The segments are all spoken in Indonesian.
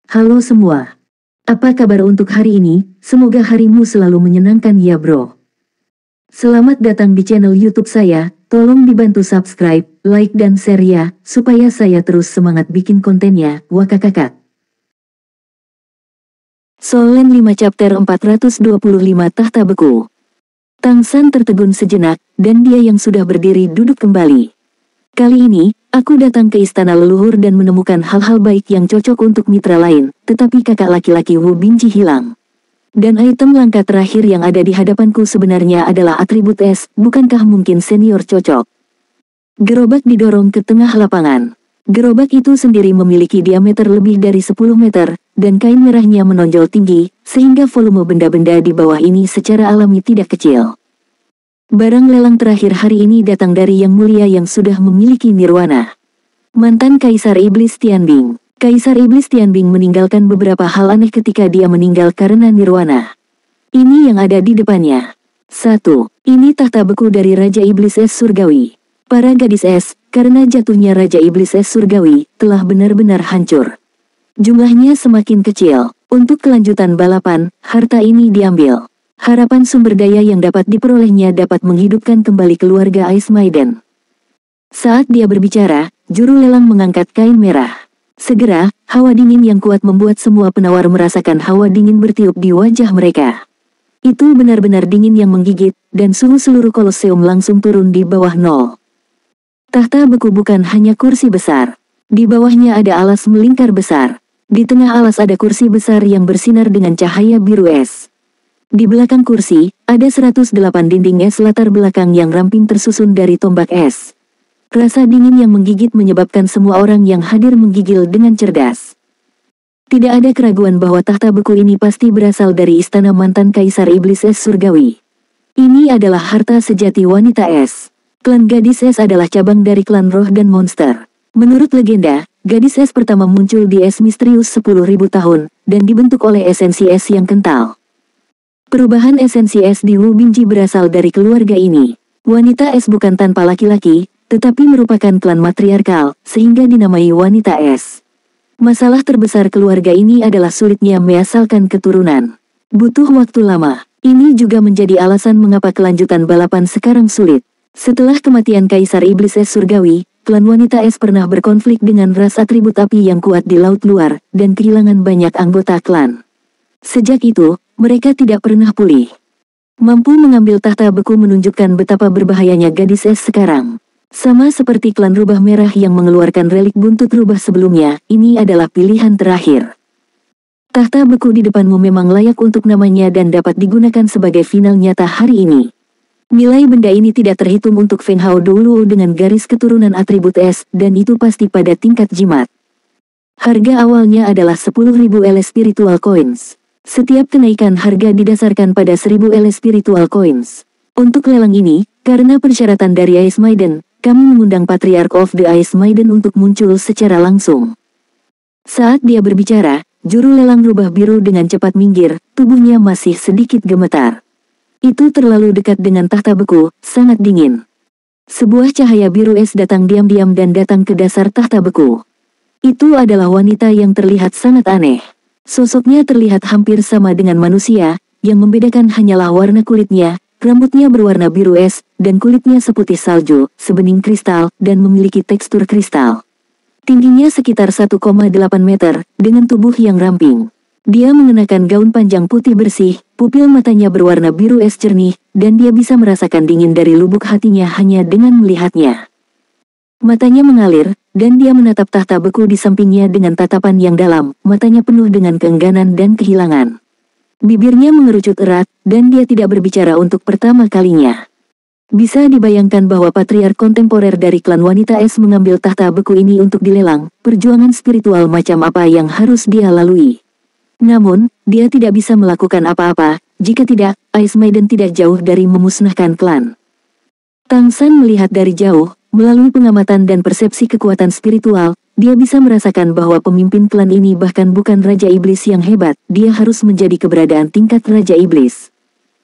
Halo semua. Apa kabar untuk hari ini? Semoga harimu selalu menyenangkan ya bro. Selamat datang di channel YouTube saya. Tolong dibantu subscribe, like dan share ya, supaya saya terus semangat bikin kontennya. Wakakakak. Solen 5 chapter 425 Tahta Beku. Tang San tertegun sejenak, dan dia yang sudah berdiri duduk kembali. Kali ini, aku datang ke istana leluhur dan menemukan hal-hal baik yang cocok untuk mitra lain, tetapi kakak laki-laki Wu Bingji hilang. Dan item langka terakhir yang ada di hadapanku sebenarnya adalah atribut es, bukankah mungkin senior cocok? Gerobak didorong ke tengah lapangan. Gerobak itu sendiri memiliki diameter lebih dari 10 meter, dan kain merahnya menonjol tinggi, sehingga volume benda-benda di bawah ini secara alami tidak kecil. Barang lelang terakhir hari ini datang dari Yang Mulia yang sudah memiliki nirwana. Mantan Kaisar Iblis Tianbing. Kaisar Iblis Tianbing meninggalkan beberapa hal aneh ketika dia meninggal karena nirwana. Ini yang ada di depannya. 1. Ini tahta beku dari Raja Iblis Es Surgawi. Para gadis es, karena jatuhnya Raja Iblis Es Surgawi, telah benar-benar hancur. Jumlahnya semakin kecil. Untuk kelanjutan balapan, harta ini diambil. Harapan sumber daya yang dapat diperolehnya dapat menghidupkan kembali keluarga Ice Maiden. Saat dia berbicara, juru lelang mengangkat kain merah. Segera, hawa dingin yang kuat membuat semua penawar merasakan hawa dingin bertiup di wajah mereka. Itu benar-benar dingin yang menggigit, dan suhu seluruh koloseum langsung turun di bawah nol. Tahta beku bukan hanya kursi besar. Di bawahnya ada alas melingkar besar. Di tengah alas ada kursi besar yang bersinar dengan cahaya biru es. Di belakang kursi, ada 108 dinding es latar belakang yang ramping tersusun dari tombak es. Rasa dingin yang menggigit menyebabkan semua orang yang hadir menggigil dengan cerdas. Tidak ada keraguan bahwa tahta beku ini pasti berasal dari istana mantan Kaisar Iblis Es Surgawi. Ini adalah harta sejati wanita es. Klan gadis es adalah cabang dari klan roh dan monster. Menurut legenda, gadis es pertama muncul di es misterius 10.000 tahun, dan dibentuk oleh esensi es yang kental. Perubahan esensi es di Wu Bingji berasal dari keluarga ini. Wanita es bukan tanpa laki-laki, tetapi merupakan klan matriarkal, sehingga dinamai wanita es. Masalah terbesar keluarga ini adalah sulitnya measalkan keturunan. Butuh waktu lama. Ini juga menjadi alasan mengapa kelanjutan balapan sekarang sulit. Setelah kematian Kaisar Iblis Es Surgawi, klan wanita es pernah berkonflik dengan ras atribut api yang kuat di laut luar, dan kehilangan banyak anggota klan. Sejak itu, mereka tidak pernah pulih. Mampu mengambil tahta beku menunjukkan betapa berbahayanya gadis es sekarang. Sama seperti klan rubah merah yang mengeluarkan relik buntut rubah sebelumnya, ini adalah pilihan terakhir. Tahta beku di depanmu memang layak untuk namanya dan dapat digunakan sebagai final nyata hari ini. Nilai benda ini tidak terhitung untuk Feng Hao Douluo dengan garis keturunan atribut es, dan itu pasti pada tingkat jimat. Harga awalnya adalah 10.000 L spiritual coins. Setiap kenaikan harga didasarkan pada 1.000 L spiritual coins. Untuk lelang ini, karena persyaratan dari Ice Maiden, kami mengundang Patriarch of the Ice Maiden untuk muncul secara langsung. Saat dia berbicara, juru lelang rubah biru dengan cepat minggir, tubuhnya masih sedikit gemetar. Itu terlalu dekat dengan tahta beku, sangat dingin. Sebuah cahaya biru es datang diam-diam dan datang ke dasar tahta beku. Itu adalah wanita yang terlihat sangat aneh. Sosoknya terlihat hampir sama dengan manusia, yang membedakan hanyalah warna kulitnya, rambutnya berwarna biru es, dan kulitnya seputih salju, sebening kristal, dan memiliki tekstur kristal. Tingginya sekitar 1,8 meter, dengan tubuh yang ramping. Dia mengenakan gaun panjang putih bersih, pupil matanya berwarna biru es jernih, dan dia bisa merasakan dingin dari lubuk hatinya hanya dengan melihatnya. Matanya mengalir, dan dia menatap tahta beku di sampingnya dengan tatapan yang dalam, matanya penuh dengan keengganan dan kehilangan. Bibirnya mengerucut erat, dan dia tidak berbicara untuk pertama kalinya. Bisa dibayangkan bahwa patriark kontemporer dari klan wanita es mengambil tahta beku ini untuk dilelang, perjuangan spiritual macam apa yang harus dia lalui. Namun, dia tidak bisa melakukan apa-apa, jika tidak, Ice Maiden tidak jauh dari memusnahkan klan. Tang San melihat dari jauh. Melalui pengamatan dan persepsi kekuatan spiritual, dia bisa merasakan bahwa pemimpin klan ini bahkan bukan Raja Iblis yang hebat, dia harus menjadi keberadaan tingkat Raja Iblis.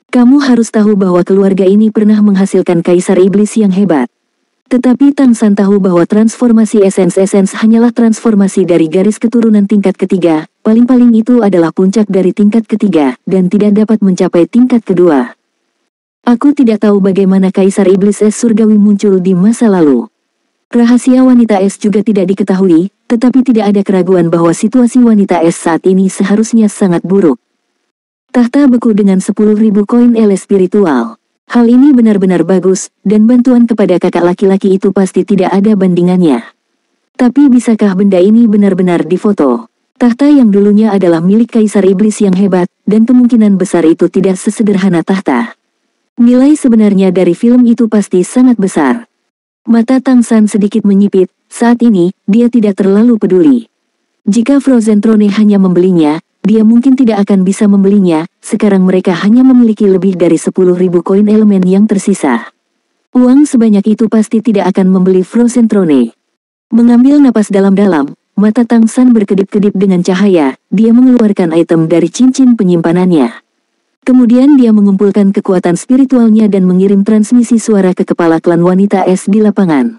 Kamu harus tahu bahwa keluarga ini pernah menghasilkan Kaisar Iblis yang hebat. Tetapi Tang San tahu bahwa transformasi esens hanyalah transformasi dari garis keturunan tingkat ketiga, paling-paling itu adalah puncak dari tingkat ketiga, dan tidak dapat mencapai tingkat kedua. Aku tidak tahu bagaimana Kaisar Iblis Es Surgawi muncul di masa lalu. Rahasia wanita es juga tidak diketahui, tetapi tidak ada keraguan bahwa situasi wanita es saat ini seharusnya sangat buruk. Tahta beku dengan 10.000 koin ele spiritual. Hal ini benar-benar bagus, dan bantuan kepada kakak laki-laki itu pasti tidak ada bandingannya. Tapi bisakah benda ini benar-benar difoto? Tahta yang dulunya adalah milik Kaisar Iblis yang hebat, dan kemungkinan besar itu tidak sesederhana tahta. Nilai sebenarnya dari film itu pasti sangat besar. Mata Tang San sedikit menyipit, saat ini, dia tidak terlalu peduli. Jika Frozen Throne hanya membelinya, dia mungkin tidak akan bisa membelinya, sekarang mereka hanya memiliki lebih dari 10.000 koin elemen yang tersisa. Uang sebanyak itu pasti tidak akan membeli Frozen Throne. Mengambil napas dalam-dalam, mata Tang San berkedip-kedip dengan cahaya, dia mengeluarkan item dari cincin penyimpanannya. Kemudian dia mengumpulkan kekuatan spiritualnya dan mengirim transmisi suara ke kepala klan wanita es di lapangan.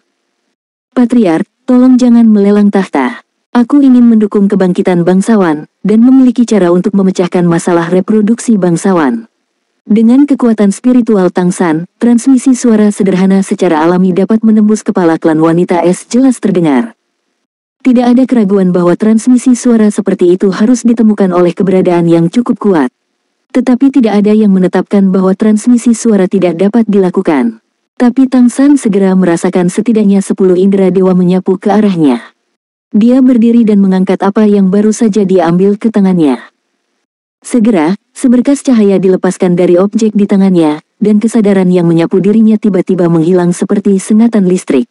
Patriark, tolong jangan melelang tahta. Aku ingin mendukung kebangkitan bangsawan, dan memiliki cara untuk memecahkan masalah reproduksi bangsawan. Dengan kekuatan spiritual Tang San, transmisi suara sederhana secara alami dapat menembus kepala klan wanita es jelas terdengar. Tidak ada keraguan bahwa transmisi suara seperti itu harus ditemukan oleh keberadaan yang cukup kuat. Tetapi tidak ada yang menetapkan bahwa transmisi suara tidak dapat dilakukan. Tapi Tang San segera merasakan setidaknya 10 indera dewa menyapu ke arahnya. Dia berdiri dan mengangkat apa yang baru saja dia ambil ke tangannya. Segera, seberkas cahaya dilepaskan dari objek di tangannya, dan kesadaran yang menyapu dirinya tiba-tiba menghilang seperti sengatan listrik.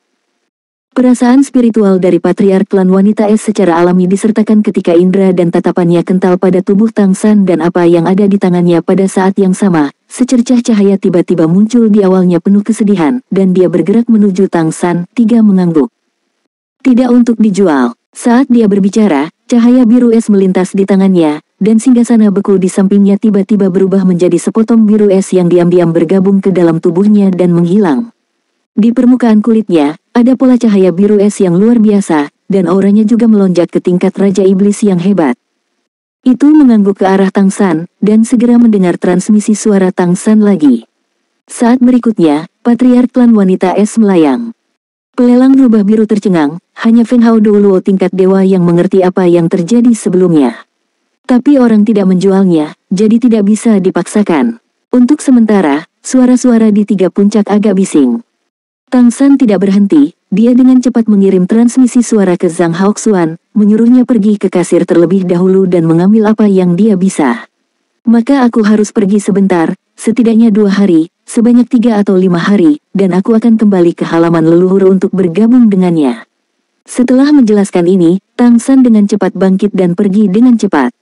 Perasaan spiritual dari Patriark klan wanita es secara alami disertakan ketika indera dan tatapannya kental pada tubuh Tang San dan apa yang ada di tangannya pada saat yang sama, secercah cahaya tiba-tiba muncul di awalnya penuh kesedihan, dan dia bergerak menuju Tang San, mengangguk. Tidak untuk dijual. Saat dia berbicara, cahaya biru es melintas di tangannya, dan singgasana beku di sampingnya tiba-tiba berubah menjadi sepotong biru es yang diam-diam bergabung ke dalam tubuhnya dan menghilang. Di permukaan kulitnya, ada pola cahaya biru es yang luar biasa, dan auranya juga melonjak ke tingkat Raja Iblis yang hebat. Itu mengangguk ke arah Tang San, dan segera mendengar transmisi suara Tang San lagi. Saat berikutnya, Patriark klan wanita es melayang. Pelelang rubah biru tercengang, hanya Feng Hao Douluo tingkat dewa yang mengerti apa yang terjadi sebelumnya. Tapi orang tidak menjualnya, jadi tidak bisa dipaksakan. Untuk sementara, suara-suara di 3 puncak agak bising. Tang San tidak berhenti, dia dengan cepat mengirim transmisi suara ke Zhang Haoxuan, menyuruhnya pergi ke kasir terlebih dahulu dan mengambil apa yang dia bisa. Maka aku harus pergi sebentar, setidaknya 2 hari, sebanyak 3 atau 5 hari, dan aku akan kembali ke halaman leluhur untuk bergabung dengannya. Setelah menjelaskan ini, Tang San dengan cepat bangkit dan pergi dengan cepat.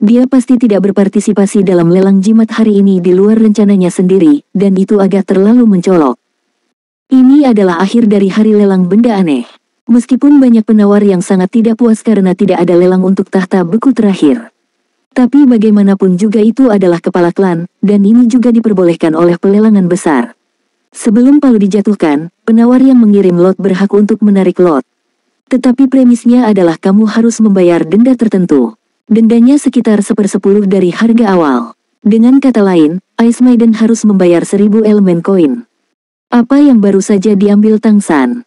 Dia pasti tidak berpartisipasi dalam lelang jimat hari ini di luar rencananya sendiri, dan itu agak terlalu mencolok. Ini adalah akhir dari hari lelang benda aneh. Meskipun banyak penawar yang sangat tidak puas karena tidak ada lelang untuk tahta beku terakhir. Tapi bagaimanapun juga itu adalah kepala klan, dan ini juga diperbolehkan oleh pelelangan besar. Sebelum palu dijatuhkan, penawar yang mengirim lot berhak untuk menarik lot. Tetapi premisnya adalah kamu harus membayar denda tertentu. Dendanya sekitar 1/10 dari harga awal. Dengan kata lain, Ice Maiden harus membayar 1000 elemen koin. Apa yang baru saja diambil Tang San?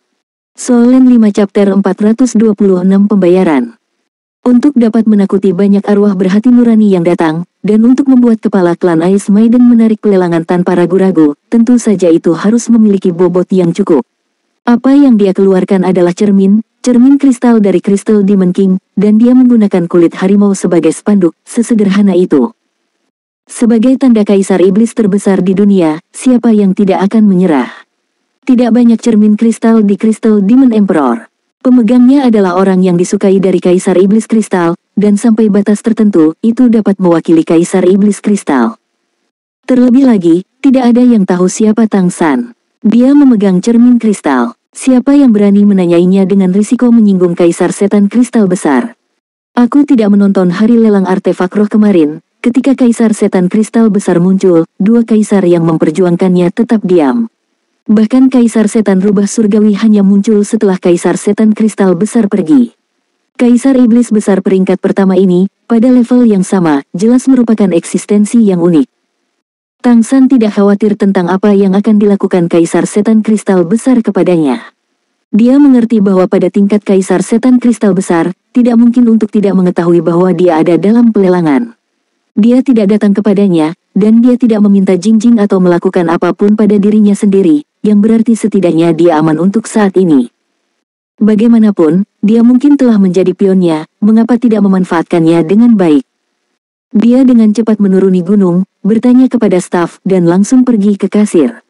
Solen 5 chapter 426 pembayaran. Untuk dapat menakuti banyak arwah berhati nurani yang datang, dan untuk membuat kepala klan Ice Maiden menarik pelelangan tanpa ragu-ragu, tentu saja itu harus memiliki bobot yang cukup. Apa yang dia keluarkan adalah cermin kristal dari Crystal Demon King, dan dia menggunakan kulit harimau sebagai spanduk, sesederhana itu. Sebagai tanda kaisar iblis terbesar di dunia, siapa yang tidak akan menyerah? Tidak banyak cermin kristal di Crystal Demon Emperor. Pemegangnya adalah orang yang disukai dari Kaisar Iblis Kristal, dan sampai batas tertentu, itu dapat mewakili Kaisar Iblis Kristal. Terlebih lagi, tidak ada yang tahu siapa Tang San. Dia memegang cermin kristal. Siapa yang berani menanyainya dengan risiko menyinggung Kaisar Setan Kristal Besar? Aku tidak menonton hari lelang artefak roh kemarin, ketika Kaisar Setan Kristal Besar muncul, 2 kaisar yang memperjuangkannya tetap diam. Bahkan Kaisar Setan Rubah Surgawi hanya muncul setelah Kaisar Setan Kristal Besar pergi. Kaisar Iblis Besar peringkat pertama ini, pada level yang sama, jelas merupakan eksistensi yang unik. Tang San tidak khawatir tentang apa yang akan dilakukan Kaisar Setan Kristal Besar kepadanya. Dia mengerti bahwa pada tingkat Kaisar Setan Kristal Besar, tidak mungkin untuk tidak mengetahui bahwa dia ada dalam pelelangan. Dia tidak datang kepadanya, dan dia tidak meminta Jingjing atau melakukan apapun pada dirinya sendiri, yang berarti setidaknya dia aman untuk saat ini. Bagaimanapun, dia mungkin telah menjadi pionnya, mengapa tidak memanfaatkannya dengan baik. Dia dengan cepat menuruni gunung, bertanya kepada staf, dan langsung pergi ke kasir.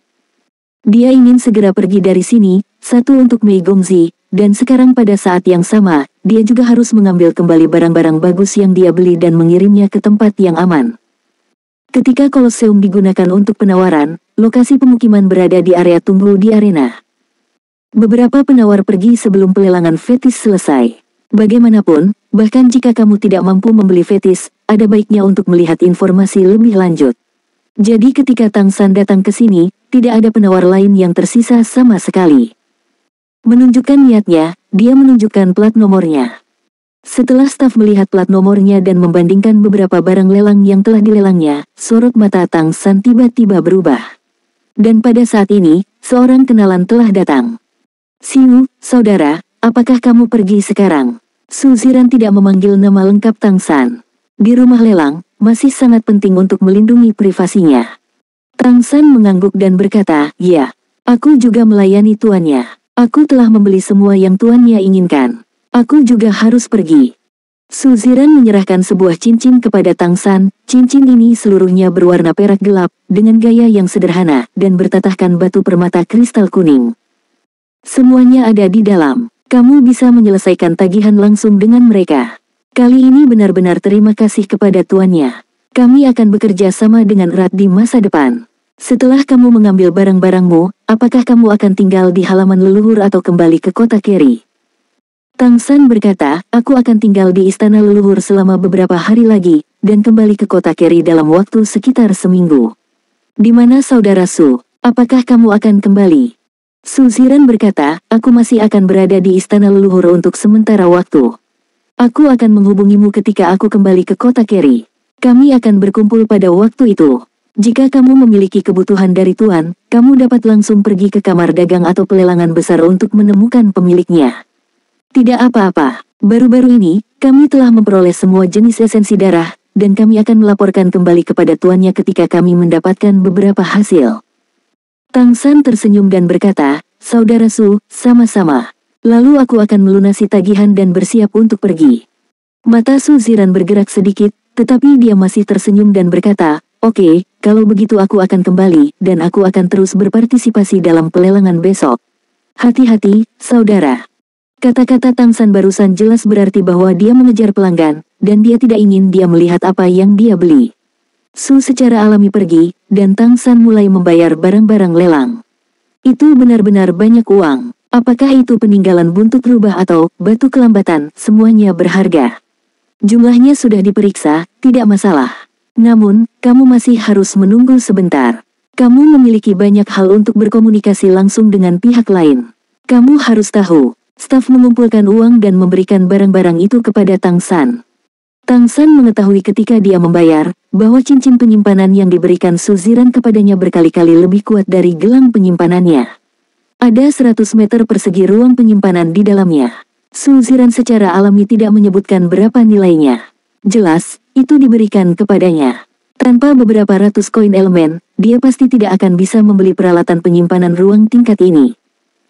Dia ingin segera pergi dari sini, satu untuk Mei Gongzi, dan sekarang pada saat yang sama, dia juga harus mengambil kembali barang-barang bagus yang dia beli dan mengirimnya ke tempat yang aman. Ketika Kolosseum digunakan untuk penawaran, lokasi pemukiman berada di area tunggu di arena. Beberapa penawar pergi sebelum pelelangan fetis selesai. Bagaimanapun, bahkan jika kamu tidak mampu membeli fetis, ada baiknya untuk melihat informasi lebih lanjut. Jadi ketika Tang San datang ke sini, tidak ada penawar lain yang tersisa sama sekali. Menunjukkan niatnya, dia menunjukkan plat nomornya. Setelah staf melihat plat nomornya dan membandingkan beberapa barang lelang yang telah dilelangnya, sorot mata Tang San tiba-tiba berubah. Dan pada saat ini, seorang kenalan telah datang. "Siu, saudara, apakah kamu pergi sekarang?" Su Ziran tidak memanggil nama lengkap Tang San. Di rumah lelang, masih sangat penting untuk melindungi privasinya. Tang San mengangguk dan berkata, "Ya, aku juga melayani tuannya. Aku telah membeli semua yang tuannya inginkan. Aku juga harus pergi." Su Ziran menyerahkan sebuah cincin kepada Tang San. Cincin ini seluruhnya berwarna perak gelap, dengan gaya yang sederhana, dan bertatahkan batu permata kristal kuning. "Semuanya ada di dalam. Kamu bisa menyelesaikan tagihan langsung dengan mereka. Kali ini benar-benar terima kasih kepada tuannya. Kami akan bekerja sama dengan erat di masa depan. Setelah kamu mengambil barang-barangmu, apakah kamu akan tinggal di halaman leluhur atau kembali ke kota Keri?" Tang San berkata, "Aku akan tinggal di istana leluhur selama beberapa hari lagi, dan kembali ke kota Keri dalam waktu sekitar seminggu." "Di mana saudara Su? Apakah kamu akan kembali?" Su Ziran berkata, "Aku masih akan berada di istana leluhur untuk sementara waktu. Aku akan menghubungimu ketika aku kembali ke kota Keri. Kami akan berkumpul pada waktu itu. Jika kamu memiliki kebutuhan dari tuan, kamu dapat langsung pergi ke kamar dagang atau pelelangan besar untuk menemukan pemiliknya." "Tidak apa-apa. Baru-baru ini, kami telah memperoleh semua jenis esensi darah, dan kami akan melaporkan kembali kepada tuannya ketika kami mendapatkan beberapa hasil." Tang San tersenyum dan berkata, "Saudara Su, sama-sama. Lalu aku akan melunasi tagihan dan bersiap untuk pergi." Mata Su Ziran bergerak sedikit, tetapi dia masih tersenyum dan berkata, "Oke, kalau begitu aku akan kembali, dan aku akan terus berpartisipasi dalam pelelangan besok. Hati-hati, saudara." Kata-kata Tang San barusan jelas berarti bahwa dia mengejar pelanggan, dan dia tidak ingin dia melihat apa yang dia beli. Su secara alami pergi, dan Tang San mulai membayar barang-barang lelang. Itu benar-benar banyak uang. Apakah itu peninggalan buntut rubah atau batu kelambatan, semuanya berharga. Jumlahnya sudah diperiksa, tidak masalah. Namun, kamu masih harus menunggu sebentar. Kamu memiliki banyak hal untuk berkomunikasi langsung dengan pihak lain. Kamu harus tahu. Staf mengumpulkan uang dan memberikan barang-barang itu kepada Tang San. Tang San mengetahui ketika dia membayar, bahwa cincin penyimpanan yang diberikan Su Ziran kepadanya berkali-kali lebih kuat dari gelang penyimpanannya. Ada 100 meter persegi ruang penyimpanan di dalamnya. Su Ziran secara alami tidak menyebutkan berapa nilainya. Jelas, itu diberikan kepadanya. Tanpa beberapa ratus koin elemen, dia pasti tidak akan bisa membeli peralatan penyimpanan ruang tingkat ini.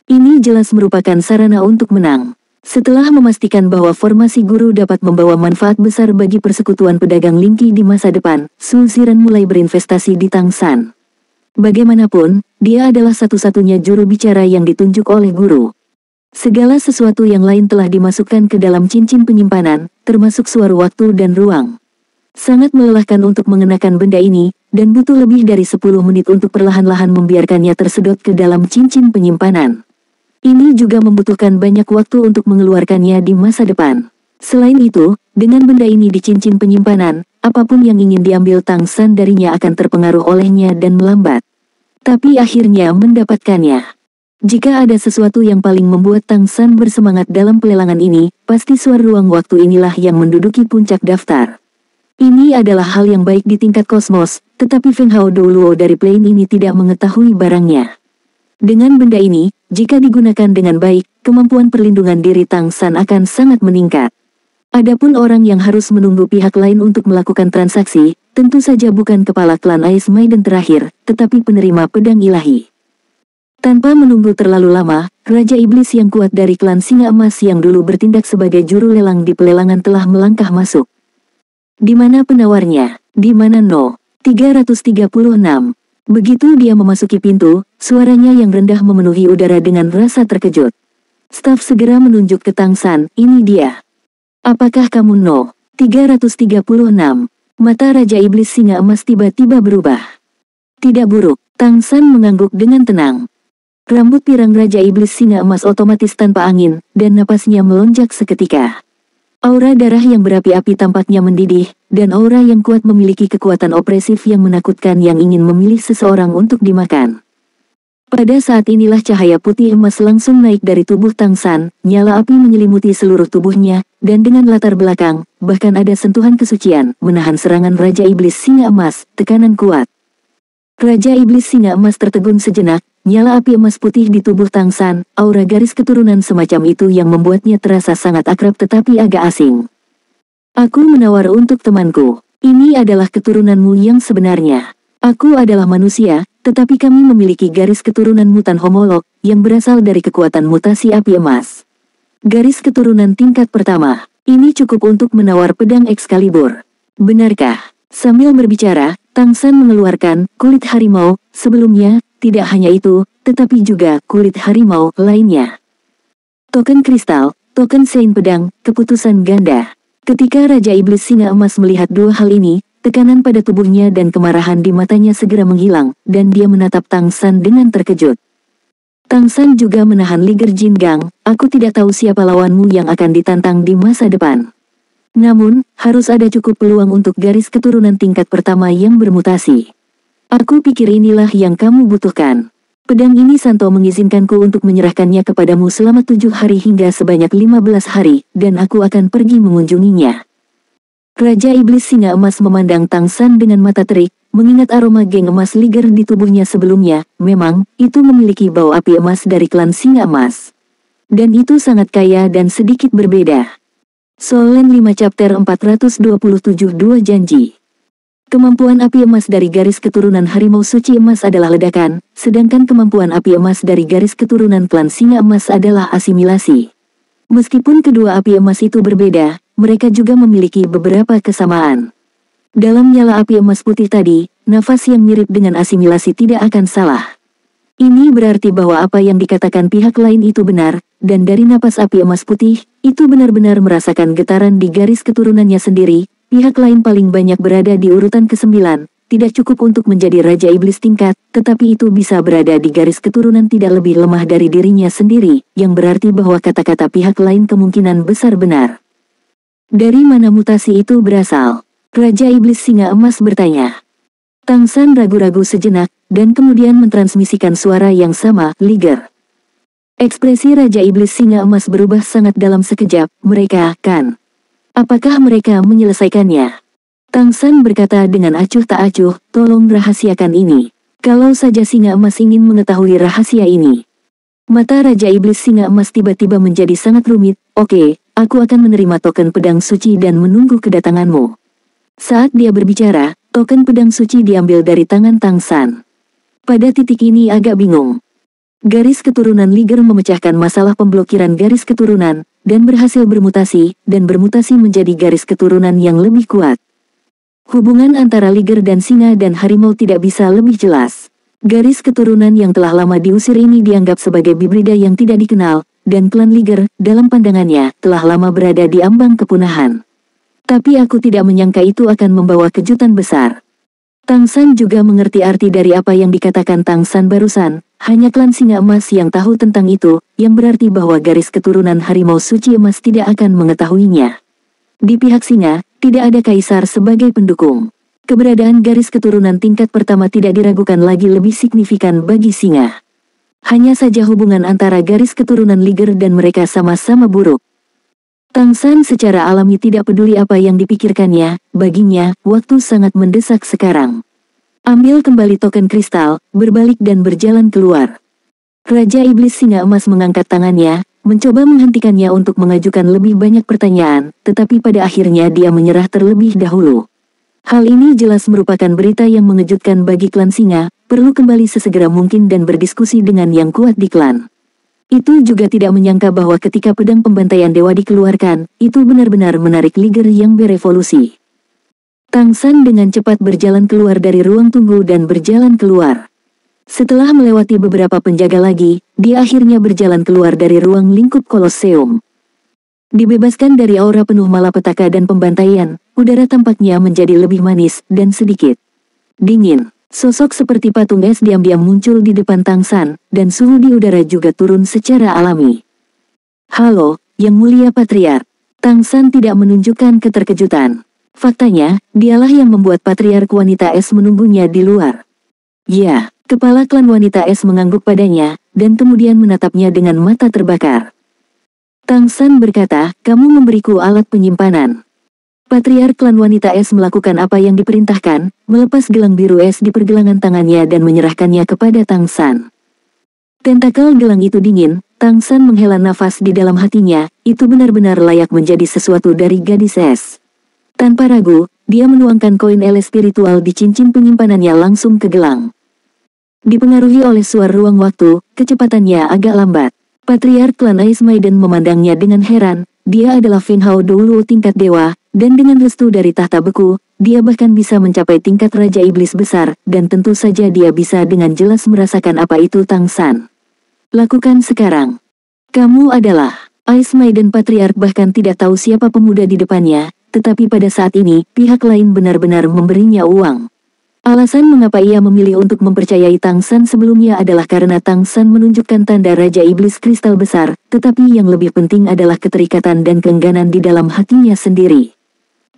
Ini jelas merupakan sarana untuk menang. Setelah memastikan bahwa formasi guru dapat membawa manfaat besar bagi persekutuan pedagang Lingki di masa depan, Su Ziran mulai berinvestasi di Tang San. Bagaimanapun, dia adalah satu-satunya juru bicara yang ditunjuk oleh guru. Segala sesuatu yang lain telah dimasukkan ke dalam cincin penyimpanan, termasuk suara waktu dan ruang. Sangat melelahkan untuk mengenakan benda ini, dan butuh lebih dari 10 menit untuk perlahan-lahan membiarkannya tersedot ke dalam cincin penyimpanan. Ini juga membutuhkan banyak waktu untuk mengeluarkannya di masa depan. Selain itu, dengan benda ini di cincin penyimpanan, apapun yang ingin diambil Tang San darinya akan terpengaruh olehnya dan melambat. tapi akhirnya mendapatkannya. Jika ada sesuatu yang paling membuat Tang San bersemangat dalam pelelangan ini, pasti suara ruang waktu inilah yang menduduki puncak daftar. Ini adalah hal yang baik di tingkat kosmos, tetapi Feng Hao Douluo dari plane ini tidak mengetahui barangnya. Dengan benda ini, jika digunakan dengan baik, kemampuan perlindungan diri Tang San akan sangat meningkat. Adapun orang yang harus menunggu pihak lain untuk melakukan transaksi, tentu saja bukan kepala klan Ice Maiden terakhir, tetapi penerima pedang ilahi. Tanpa menunggu terlalu lama, Raja Iblis yang kuat dari klan Singa Emas yang dulu bertindak sebagai juru lelang di pelelangan telah melangkah masuk. Di mana penawarnya? Di mana No? 336. Begitu dia memasuki pintu, suaranya yang rendah memenuhi udara dengan rasa terkejut. Staf segera menunjuk ke Tang San, ini dia. Apakah kamu No? 336. Mata Raja Iblis Singa Emas tiba-tiba berubah. Tidak buruk, Tang San mengangguk dengan tenang. Rambut pirang Raja Iblis Singa Emas otomatis tanpa angin, dan napasnya melonjak seketika. Aura darah yang berapi-api tampaknya mendidih, dan aura yang kuat memiliki kekuatan opresif yang menakutkan yang ingin memilih seseorang untuk dimakan. Pada saat inilah cahaya putih emas langsung naik dari tubuh Tang San, nyala api menyelimuti seluruh tubuhnya, dan dengan latar belakang, bahkan ada sentuhan kesucian, menahan serangan Raja Iblis Singa Emas, tekanan kuat. Raja Iblis Singa Emas tertegun sejenak, nyala api emas putih di tubuh Tang San, aura garis keturunan semacam itu yang membuatnya terasa sangat akrab tetapi agak asing. Aku menawar untuk temanku, ini adalah keturunanmu yang sebenarnya. Aku adalah manusia, tetapi kami memiliki garis keturunan mutan homolog, yang berasal dari kekuatan mutasi api emas. Garis keturunan tingkat pertama, ini cukup untuk menawar pedang Excalibur. Benarkah? Sambil berbicara, Tang San mengeluarkan kulit harimau, sebelumnya, tidak hanya itu, tetapi juga kulit harimau lainnya. Token kristal, token sein pedang, keputusan ganda. Ketika Raja Iblis Singa Emas melihat dua hal ini, tekanan pada tubuhnya dan kemarahan di matanya segera menghilang, dan dia menatap Tang San dengan terkejut. Tang San juga menahan Liger Jingang, aku tidak tahu siapa lawanmu yang akan ditantang di masa depan. Namun, harus ada cukup peluang untuk garis keturunan tingkat pertama yang bermutasi. Aku pikir inilah yang kamu butuhkan. Pedang ini Santo mengizinkanku untuk menyerahkannya kepadamu selama 7 hari hingga sebanyak 15 hari, dan aku akan pergi mengunjunginya. Raja Iblis Singa Emas memandang Tang San dengan mata terik, mengingat aroma geng emas liger di tubuhnya sebelumnya, memang, itu memiliki bau api emas dari klan Singa Emas. Dan itu sangat kaya dan sedikit berbeda. Solen 5 chapter 427 2 janji. Kemampuan api emas dari garis keturunan harimau suci emas adalah ledakan, sedangkan kemampuan api emas dari garis keturunan klan Singa Emas adalah asimilasi. Meskipun kedua api emas itu berbeda, mereka juga memiliki beberapa kesamaan. Dalam nyala api emas putih tadi, nafas yang mirip dengan asimilasi tidak akan salah. Ini berarti bahwa apa yang dikatakan pihak lain itu benar, dan dari napas api emas putih, itu benar-benar merasakan getaran di garis keturunannya sendiri. Pihak lain paling banyak berada di urutan ke-9, tidak cukup untuk menjadi Raja Iblis tingkat, tetapi itu bisa berada di garis keturunan tidak lebih lemah dari dirinya sendiri, yang berarti bahwa kata-kata pihak lain kemungkinan besar benar. Dari mana mutasi itu berasal? Raja Iblis Singa Emas bertanya. Tang San ragu-ragu sejenak, dan kemudian mentransmisikan suara yang sama, Liger. Ekspresi Raja Iblis Singa Emas berubah sangat dalam sekejap, mereka kan. Apakah mereka menyelesaikannya? Tang San berkata dengan acuh tak acuh, tolong rahasiakan ini. Kalau saja Singa Emas ingin mengetahui rahasia ini. Mata Raja Iblis Singa Emas tiba-tiba menjadi sangat rumit, oke, aku akan menerima token pedang suci dan menunggu kedatanganmu. Saat dia berbicara, token pedang suci diambil dari tangan Tang San. Pada titik ini agak bingung. Garis keturunan Liger memecahkan masalah pemblokiran garis keturunan, dan berhasil bermutasi menjadi garis keturunan yang lebih kuat. Hubungan antara Liger dan singa dan harimau tidak bisa lebih jelas. Garis keturunan yang telah lama diusir ini dianggap sebagai hibrida yang tidak dikenal, dan klan Liger, dalam pandangannya, telah lama berada di ambang kepunahan. Tapi aku tidak menyangka itu akan membawa kejutan besar. Tang San juga mengerti arti dari apa yang dikatakan Tang San barusan, hanya klan Singa Emas yang tahu tentang itu, yang berarti bahwa garis keturunan harimau suci emas tidak akan mengetahuinya. Di pihak singa, tidak ada kaisar sebagai pendukung. Keberadaan garis keturunan tingkat pertama tidak diragukan lagi lebih signifikan bagi singa. Hanya saja hubungan antara garis keturunan Liger dan mereka sama-sama buruk. Tang San secara alami tidak peduli apa yang dipikirkannya, baginya, waktu sangat mendesak sekarang. Ambil kembali token kristal, berbalik dan berjalan keluar. Raja Iblis Singa Emas mengangkat tangannya, mencoba menghentikannya untuk mengajukan lebih banyak pertanyaan, tetapi pada akhirnya dia menyerah terlebih dahulu. Hal ini jelas merupakan berita yang mengejutkan bagi klan Singa, perlu kembali sesegera mungkin dan berdiskusi dengan yang kuat di klan. Itu juga tidak menyangka bahwa ketika pedang pembantaian dewa dikeluarkan, itu benar-benar menarik Liger yang berevolusi. Tang San dengan cepat berjalan keluar dari ruang tunggu dan berjalan keluar. Setelah melewati beberapa penjaga lagi, dia akhirnya berjalan keluar dari ruang lingkup Kolosseum. Dibebaskan dari aura penuh malapetaka dan pembantaian, udara tampaknya menjadi lebih manis dan sedikit dingin. Sosok seperti patung es diam-diam muncul di depan Tang San, dan suhu di udara juga turun secara alami. "Halo, Yang Mulia Patriark." Tang San tidak menunjukkan keterkejutan. Faktanya, dialah yang membuat Patriark Wanita Es menunggunya di luar. Ya, kepala klan Wanita Es mengangguk padanya, dan kemudian menatapnya dengan mata terbakar. Tang San berkata, "Kamu memberiku alat penyimpanan." Patriark klan Wanita Es melakukan apa yang diperintahkan, melepas gelang biru es di pergelangan tangannya dan menyerahkannya kepada Tang San. Tentakel gelang itu dingin, Tang San menghela nafas di dalam hatinya, itu benar-benar layak menjadi sesuatu dari gadis es. Tanpa ragu, dia menuangkan koin ele spiritual di cincin penyimpanannya langsung ke gelang. Dipengaruhi oleh suar ruang waktu, kecepatannya agak lambat. Patriark klan Ice Maiden memandangnya dengan heran, dia adalah Feng Hao Douluo tingkat dewa, dan dengan restu dari tahta beku, dia bahkan bisa mencapai tingkat Raja Iblis besar, dan tentu saja dia bisa dengan jelas merasakan apa itu Tang San. Lakukan sekarang. Kamu adalah Ice Maiden. Patriark bahkan tidak tahu siapa pemuda di depannya, tetapi pada saat ini, pihak lain benar-benar memberinya uang. Alasan mengapa ia memilih untuk mempercayai Tang San sebelumnya adalah karena Tang San menunjukkan tanda Raja Iblis Kristal besar, tetapi yang lebih penting adalah keterikatan dan keengganan di dalam hatinya sendiri.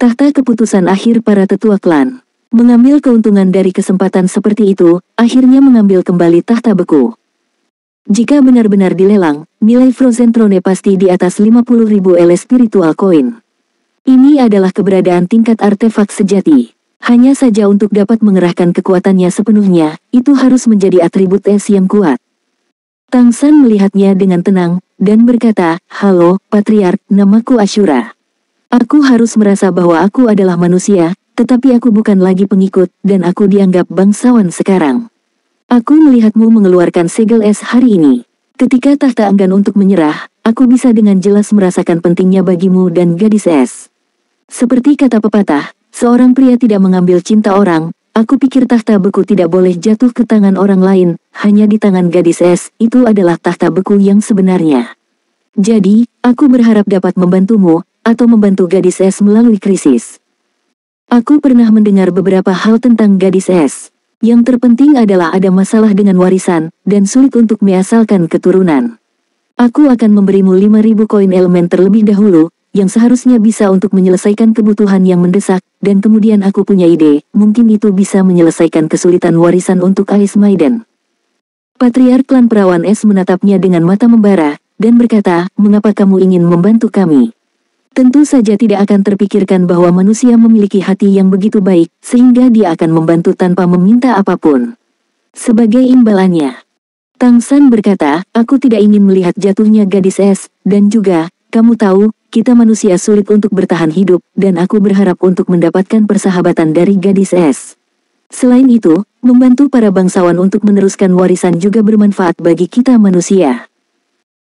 Tahta keputusan akhir para tetua klan. Mengambil keuntungan dari kesempatan seperti itu, akhirnya mengambil kembali tahta beku. Jika benar-benar dilelang, nilai Frozen Throne pasti di atas 50.000 ele spiritual coin. Ini adalah keberadaan tingkat artefak sejati. Hanya saja untuk dapat mengerahkan kekuatannya sepenuhnya, itu harus menjadi atribut es yang kuat. Tang San melihatnya dengan tenang, dan berkata, "Halo, Patriark, namaku Ashura. Aku harus merasa bahwa aku adalah manusia, tetapi aku bukan lagi pengikut, dan aku dianggap bangsawan sekarang. Aku melihatmu mengeluarkan segel es hari ini. Ketika tahta enggan untuk menyerah, aku bisa dengan jelas merasakan pentingnya bagimu dan gadis es. Seperti kata pepatah, seorang pria tidak mengambil cinta orang, aku pikir tahta beku tidak boleh jatuh ke tangan orang lain, hanya di tangan gadis es, itu adalah tahta beku yang sebenarnya. Jadi, aku berharap dapat membantumu, atau membantu gadis es melalui krisis. Aku pernah mendengar beberapa hal tentang gadis es. Yang terpenting adalah ada masalah dengan warisan, dan sulit untuk measalkan keturunan. Aku akan memberimu 5.000 koin elemen terlebih dahulu, yang seharusnya bisa untuk menyelesaikan kebutuhan yang mendesak, dan kemudian aku punya ide, mungkin itu bisa menyelesaikan kesulitan warisan untuk Ice Maiden." Patriark klan perawan es menatapnya dengan mata membara, dan berkata, "Mengapa kamu ingin membantu kami? Tentu saja tidak akan terpikirkan bahwa manusia memiliki hati yang begitu baik, sehingga dia akan membantu tanpa meminta apapun." Sebagai imbalannya, Tang San berkata, "Aku tidak ingin melihat jatuhnya gadis es, dan juga, kamu tahu, kita manusia sulit untuk bertahan hidup, dan aku berharap untuk mendapatkan persahabatan dari gadis es. Selain itu, membantu para bangsawan untuk meneruskan warisan juga bermanfaat bagi kita manusia."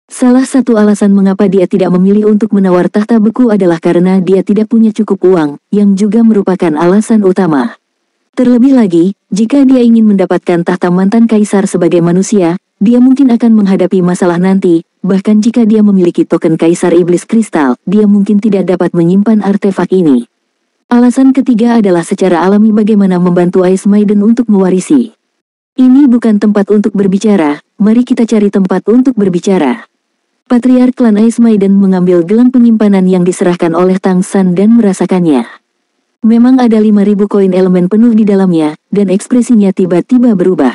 Salah satu alasan mengapa dia tidak memilih untuk menawar tahta beku adalah karena dia tidak punya cukup uang, yang juga merupakan alasan utama. Terlebih lagi, jika dia ingin mendapatkan tahta mantan kaisar sebagai manusia, dia mungkin akan menghadapi masalah nanti, bahkan jika dia memiliki token kaisar iblis kristal, dia mungkin tidak dapat menyimpan artefak ini. Alasan ketiga adalah secara alami bagaimana membantu Ice Maiden untuk mewarisi. Ini bukan tempat untuk berbicara, mari kita cari tempat untuk berbicara. Patriark klan Ice Maiden mengambil gelang penyimpanan yang diserahkan oleh Tang San dan merasakannya. Memang ada 5.000 koin elemen penuh di dalamnya, dan ekspresinya tiba-tiba berubah.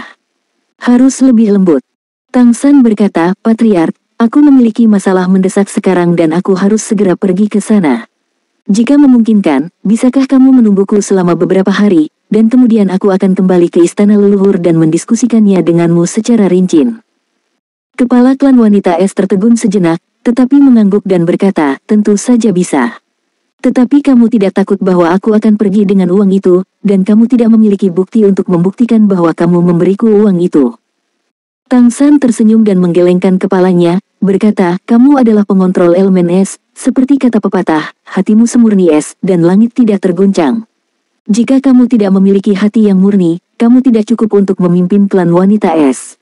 Harus lebih lembut. Tang San berkata, Patriark, aku memiliki masalah mendesak sekarang dan aku harus segera pergi ke sana. Jika memungkinkan, bisakah kamu menungguku selama beberapa hari, dan kemudian aku akan kembali ke istana leluhur dan mendiskusikannya denganmu secara rinci. Kepala klan wanita es tertegun sejenak, tetapi mengangguk dan berkata, tentu saja bisa. Tetapi kamu tidak takut bahwa aku akan pergi dengan uang itu, dan kamu tidak memiliki bukti untuk membuktikan bahwa kamu memberiku uang itu. Tang San tersenyum dan menggelengkan kepalanya, berkata, kamu adalah pengontrol elemen es, seperti kata pepatah, hatimu semurni es, dan langit tidak terguncang. Jika kamu tidak memiliki hati yang murni, kamu tidak cukup untuk memimpin klan wanita es.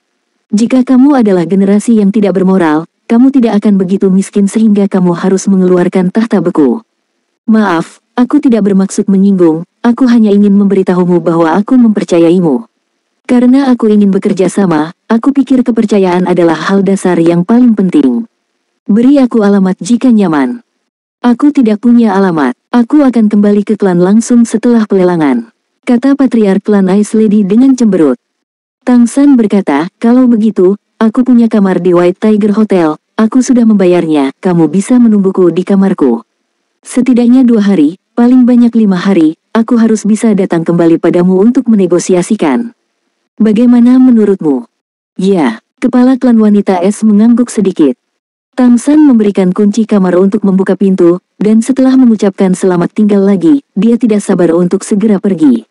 Jika kamu adalah generasi yang tidak bermoral, kamu tidak akan begitu miskin sehingga kamu harus mengeluarkan tahta beku. Maaf, aku tidak bermaksud menyinggung, aku hanya ingin memberitahumu bahwa aku mempercayaimu. Karena aku ingin bekerja sama, aku pikir kepercayaan adalah hal dasar yang paling penting. Beri aku alamat jika nyaman. Aku tidak punya alamat, aku akan kembali ke klan langsung setelah pelelangan, kata Patriark klan Ice Lady dengan cemberut. Tang San berkata, kalau begitu, aku punya kamar di White Tiger Hotel, aku sudah membayarnya, kamu bisa menungguku di kamarku. Setidaknya 2 hari, paling banyak 5 hari, aku harus bisa datang kembali padamu untuk menegosiasikan. Bagaimana menurutmu? Ya, kepala klan wanita es mengangguk sedikit. Tang San memberikan kunci kamar untuk membuka pintu, dan setelah mengucapkan selamat tinggal lagi, dia tidak sabar untuk segera pergi.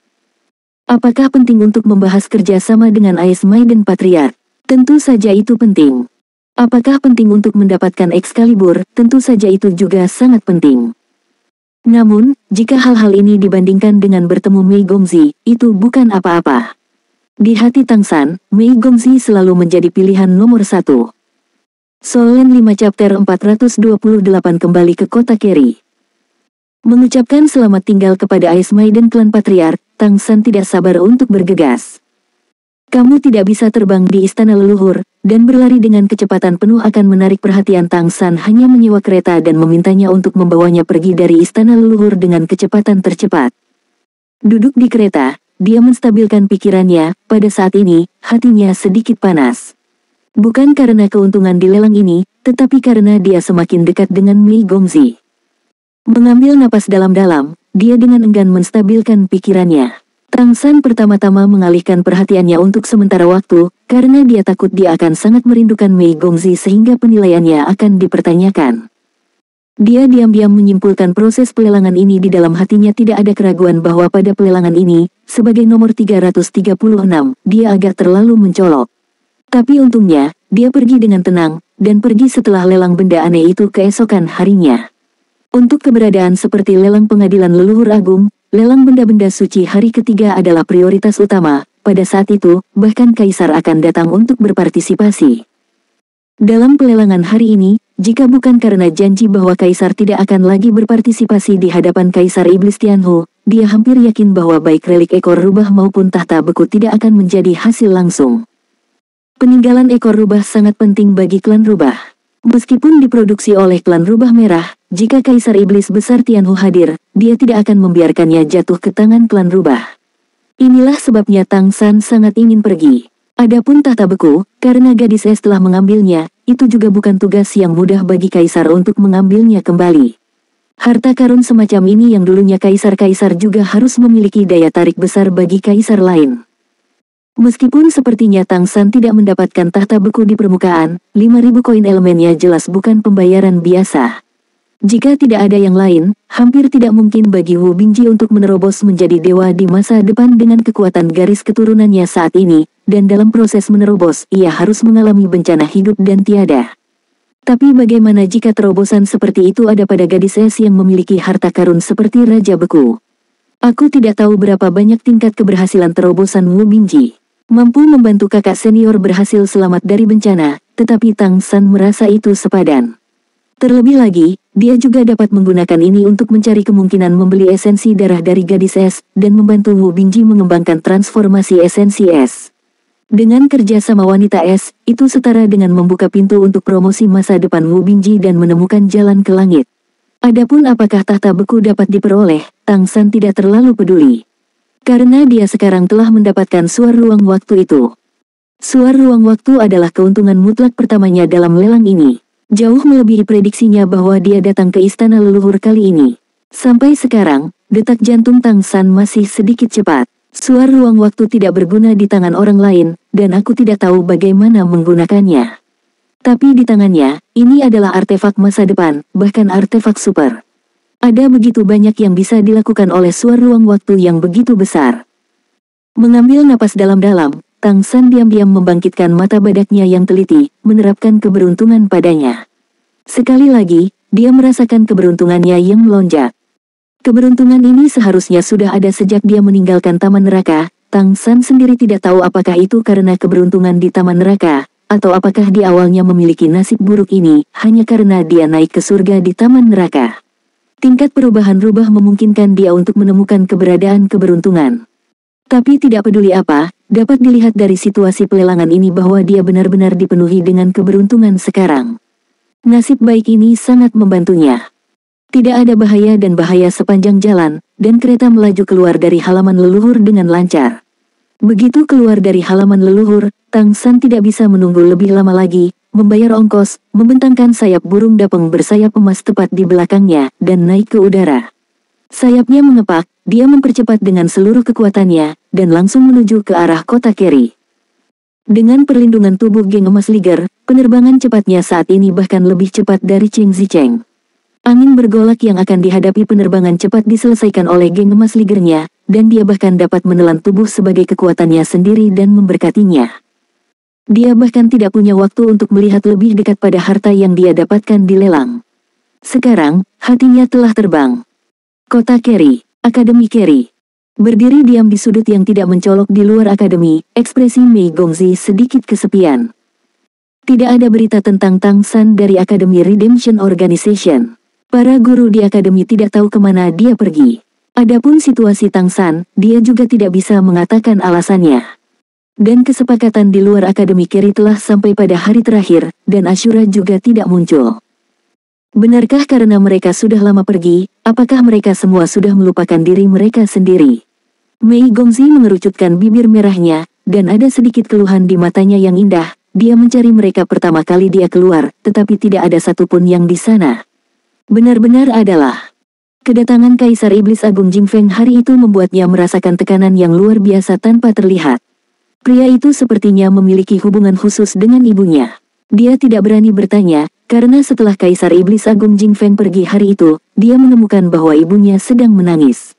Apakah penting untuk membahas kerjasama dengan Ice Maiden Patriark? Tentu saja itu penting. Apakah penting untuk mendapatkan Excalibur? Tentu saja itu juga sangat penting. Namun, jika hal-hal ini dibandingkan dengan bertemu Mei Gongzi, itu bukan apa-apa. Di hati Tang San, Mei Gongzi selalu menjadi pilihan nomor 1. Solen 5 chapter 428 kembali ke kota Keri. Mengucapkan selamat tinggal kepada Ice Maiden klan Patriark, Tang San tidak sabar untuk bergegas. Kamu tidak bisa terbang di istana leluhur, dan berlari dengan kecepatan penuh akan menarik perhatian. Tang San hanya menyewa kereta dan memintanya untuk membawanya pergi dari istana leluhur dengan kecepatan tercepat. Duduk di kereta, dia menstabilkan pikirannya, pada saat ini, hatinya sedikit panas. Bukan karena keuntungan di lelang ini, tetapi karena dia semakin dekat dengan Mei Gongzi. Mengambil napas dalam-dalam, dia dengan enggan menstabilkan pikirannya. Tang San pertama-tama mengalihkan perhatiannya untuk sementara waktu, karena dia takut dia akan sangat merindukan Mei Gongzi sehingga penilaiannya akan dipertanyakan. Dia diam-diam menyimpulkan proses pelelangan ini di dalam hatinya. Tidak ada keraguan bahwa pada pelelangan ini, sebagai nomor 336, dia agak terlalu mencolok. Tapi untungnya, dia pergi dengan tenang, dan pergi setelah lelang benda aneh itu keesokan harinya. Untuk keberadaan seperti lelang pengadilan leluhur agung, lelang benda-benda suci hari ketiga adalah prioritas utama. Pada saat itu, bahkan Kaisar akan datang untuk berpartisipasi. Dalam pelelangan hari ini, jika bukan karena janji bahwa Kaisar tidak akan lagi berpartisipasi di hadapan Kaisar Iblis Tianhu, dia hampir yakin bahwa baik relik ekor rubah maupun tahta beku tidak akan menjadi hasil langsung. Peninggalan ekor rubah sangat penting bagi klan rubah. Meskipun diproduksi oleh klan rubah merah, jika Kaisar Iblis Besar Tianhu hadir, dia tidak akan membiarkannya jatuh ke tangan klan rubah. Inilah sebabnya Tang San sangat ingin pergi. Adapun tahta beku, karena gadis es telah mengambilnya, itu juga bukan tugas yang mudah bagi Kaisar untuk mengambilnya kembali. Harta karun semacam ini yang dulunya Kaisar-Kaisar juga harus memiliki daya tarik besar bagi Kaisar lain. Meskipun sepertinya Tang San tidak mendapatkan tahta beku di permukaan, 5.000 koin elemennya jelas bukan pembayaran biasa. Jika tidak ada yang lain, hampir tidak mungkin bagi Wu Bingji untuk menerobos menjadi dewa di masa depan dengan kekuatan garis keturunannya saat ini, dan dalam proses menerobos, ia harus mengalami bencana hidup dan tiada. Tapi bagaimana jika terobosan seperti itu ada pada gadis es yang memiliki harta karun seperti Raja Beku? Aku tidak tahu berapa banyak tingkat keberhasilan terobosan Wu Bingji. Mampu membantu kakak senior berhasil selamat dari bencana, tetapi Tang San merasa itu sepadan. Terlebih lagi, dia juga dapat menggunakan ini untuk mencari kemungkinan membeli esensi darah dari gadis es, dan membantu Wu Bingji mengembangkan transformasi esensi es. Dengan kerja sama wanita es, itu setara dengan membuka pintu untuk promosi masa depan Wu Bingji dan menemukan jalan ke langit. Adapun apakah tahta beku dapat diperoleh, Tang San tidak terlalu peduli. Karena dia sekarang telah mendapatkan suar ruang waktu itu. Suar ruang waktu adalah keuntungan mutlak pertamanya dalam lelang ini. Jauh melebihi prediksinya bahwa dia datang ke istana leluhur kali ini. Sampai sekarang, detak jantung Tang San masih sedikit cepat. Suar ruang waktu tidak berguna di tangan orang lain, dan aku tidak tahu bagaimana menggunakannya. Tapi di tangannya, ini adalah artefak masa depan, bahkan artefak super. Ada begitu banyak yang bisa dilakukan oleh suar ruang waktu yang begitu besar. Mengambil napas dalam-dalam, Tang San diam-diam membangkitkan mata badaknya yang teliti, menerapkan keberuntungan padanya. Sekali lagi, dia merasakan keberuntungannya yang melonjak. Keberuntungan ini seharusnya sudah ada sejak dia meninggalkan Taman Neraka. Tang San sendiri tidak tahu apakah itu karena keberuntungan di Taman Neraka, atau apakah di awalnya memiliki nasib buruk ini, hanya karena dia naik ke surga di Taman Neraka. Tingkat perubahan rubah memungkinkan dia untuk menemukan keberadaan keberuntungan. Tapi tidak peduli apa, dapat dilihat dari situasi pelelangan ini bahwa dia benar-benar dipenuhi dengan keberuntungan sekarang. Nasib baik ini sangat membantunya. Tidak ada bahaya dan bahaya sepanjang jalan, dan kereta melaju keluar dari halaman leluhur dengan lancar. Begitu keluar dari halaman leluhur, Tang San tidak bisa menunggu lebih lama lagi, membayar ongkos, membentangkan sayap burung dapeng bersayap emas tepat di belakangnya, dan naik ke udara. Sayapnya mengepak, dia mempercepat dengan seluruh kekuatannya, dan langsung menuju ke arah kota Keri. Dengan perlindungan tubuh geng emas Liger, penerbangan cepatnya saat ini bahkan lebih cepat dari Cheng Zicheng. Angin bergolak yang akan dihadapi penerbangan cepat diselesaikan oleh geng emas Ligernya, dan dia bahkan dapat menelan tubuh sebagai kekuatannya sendiri dan memberkatinya. Dia bahkan tidak punya waktu untuk melihat lebih dekat pada harta yang dia dapatkan di lelang. Sekarang, hatinya telah terbang. Kota Keri, Akademi Keri. Berdiri diam di sudut yang tidak mencolok di luar akademi, ekspresi Mei Gongzi sedikit kesepian. Tidak ada berita tentang Tang San dari Akademi Redemption Organization. Para guru di akademi tidak tahu kemana dia pergi. Adapun situasi Tang San, dia juga tidak bisa mengatakan alasannya. Dan kesepakatan di luar akademi Keri telah sampai pada hari terakhir, dan Ashura juga tidak muncul. Benarkah karena mereka sudah lama pergi, apakah mereka semua sudah melupakan diri mereka sendiri? Mei Gongzi mengerucutkan bibir merahnya, dan ada sedikit keluhan di matanya yang indah. Dia mencari mereka pertama kali dia keluar, tetapi tidak ada satupun yang di sana. Benar-benar adalah. Kedatangan Kaisar Iblis Agung Jingfeng hari itu membuatnya merasakan tekanan yang luar biasa tanpa terlihat. Pria itu sepertinya memiliki hubungan khusus dengan ibunya. Dia tidak berani bertanya, karena setelah Kaisar Iblis Agung Jingfeng pergi hari itu, dia menemukan bahwa ibunya sedang menangis.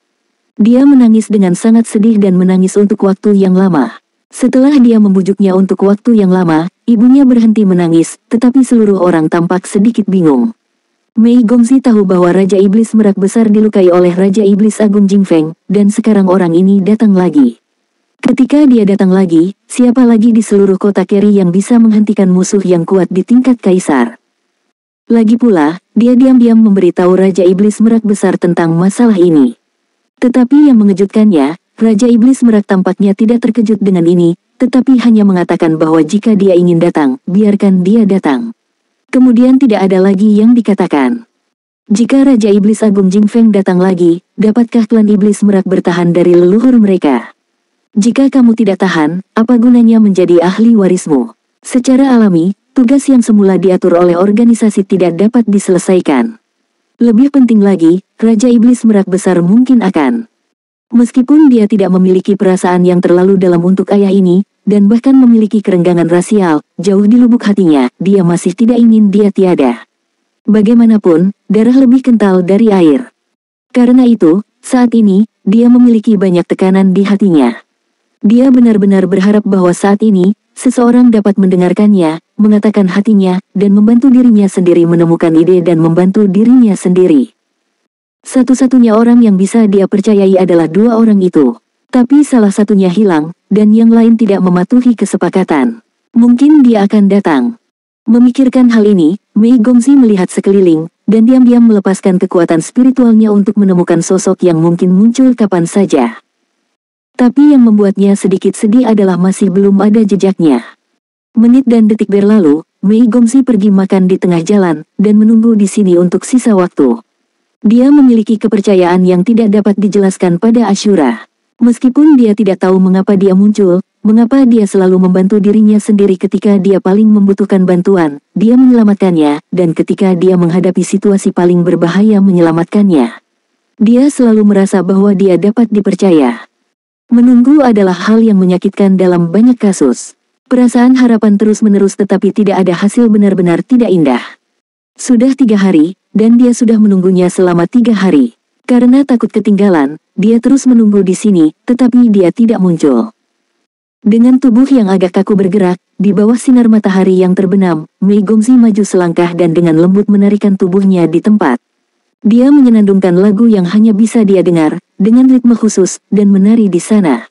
Dia menangis dengan sangat sedih dan menangis untuk waktu yang lama. Setelah dia membujuknya untuk waktu yang lama, ibunya berhenti menangis, tetapi seluruh orang tampak sedikit bingung. Mei Gongzi tahu bahwa Raja Iblis Merak Besar dilukai oleh Raja Iblis Agung Jingfeng, dan sekarang orang ini datang lagi. Ketika dia datang lagi, siapa lagi di seluruh kota Keri yang bisa menghentikan musuh yang kuat di tingkat kaisar? Lagi pula, dia diam-diam memberitahu Raja Iblis Merak Besar tentang masalah ini. Tetapi yang mengejutkannya, Raja Iblis Merak tampaknya tidak terkejut dengan ini, tetapi hanya mengatakan bahwa jika dia ingin datang, biarkan dia datang. Kemudian tidak ada lagi yang dikatakan. Jika Raja Iblis Agung Jingfeng datang lagi, dapatkah klan Iblis Merak bertahan dari leluhur mereka? Jika kamu tidak tahan, apa gunanya menjadi ahli warismu? Secara alami, tugas yang semula diatur oleh organisasi tidak dapat diselesaikan. Lebih penting lagi, Raja Iblis Merak Besar mungkin akan. Meskipun dia tidak memiliki perasaan yang terlalu dalam untuk ayah ini, dan bahkan memiliki kerenggangan rasial, jauh di lubuk hatinya, dia masih tidak ingin dia tiada. Bagaimanapun, darah lebih kental dari air. Karena itu, saat ini, dia memiliki banyak tekanan di hatinya. Dia benar-benar berharap bahwa saat ini, seseorang dapat mendengarkannya, mengatakan hatinya, dan membantu dirinya sendiri menemukan ide dan membantu dirinya sendiri. Satu-satunya orang yang bisa dia percayai adalah dua orang itu. Tapi salah satunya hilang, dan yang lain tidak mematuhi kesepakatan. Mungkin dia akan datang. Memikirkan hal ini, Mei Gongzi melihat sekeliling, dan diam-diam melepaskan kekuatan spiritualnya untuk menemukan sosok yang mungkin muncul kapan saja. Tapi yang membuatnya sedikit sedih adalah masih belum ada jejaknya. Menit dan detik berlalu, Mei Gongzi pergi makan di tengah jalan, dan menunggu di sini untuk sisa waktu. Dia memiliki kepercayaan yang tidak dapat dijelaskan pada Ashura. Meskipun dia tidak tahu mengapa dia muncul, mengapa dia selalu membantu dirinya sendiri ketika dia paling membutuhkan bantuan, dia menyelamatkannya, dan ketika dia menghadapi situasi paling berbahaya menyelamatkannya. Dia selalu merasa bahwa dia dapat dipercaya. Menunggu adalah hal yang menyakitkan dalam banyak kasus. Perasaan harapan terus-menerus tetapi tidak ada hasil benar-benar tidak indah. Sudah 3 hari, dan dia sudah menunggunya selama 3 hari. Karena takut ketinggalan, dia terus menunggu di sini, tetapi dia tidak muncul. Dengan tubuh yang agak kaku bergerak, di bawah sinar matahari yang terbenam, Mei Gongzi maju selangkah dan dengan lembut menarikan tubuhnya di tempat. Dia menyenandungkan lagu yang hanya bisa dia dengar, dengan ritme khusus, dan menari di sana.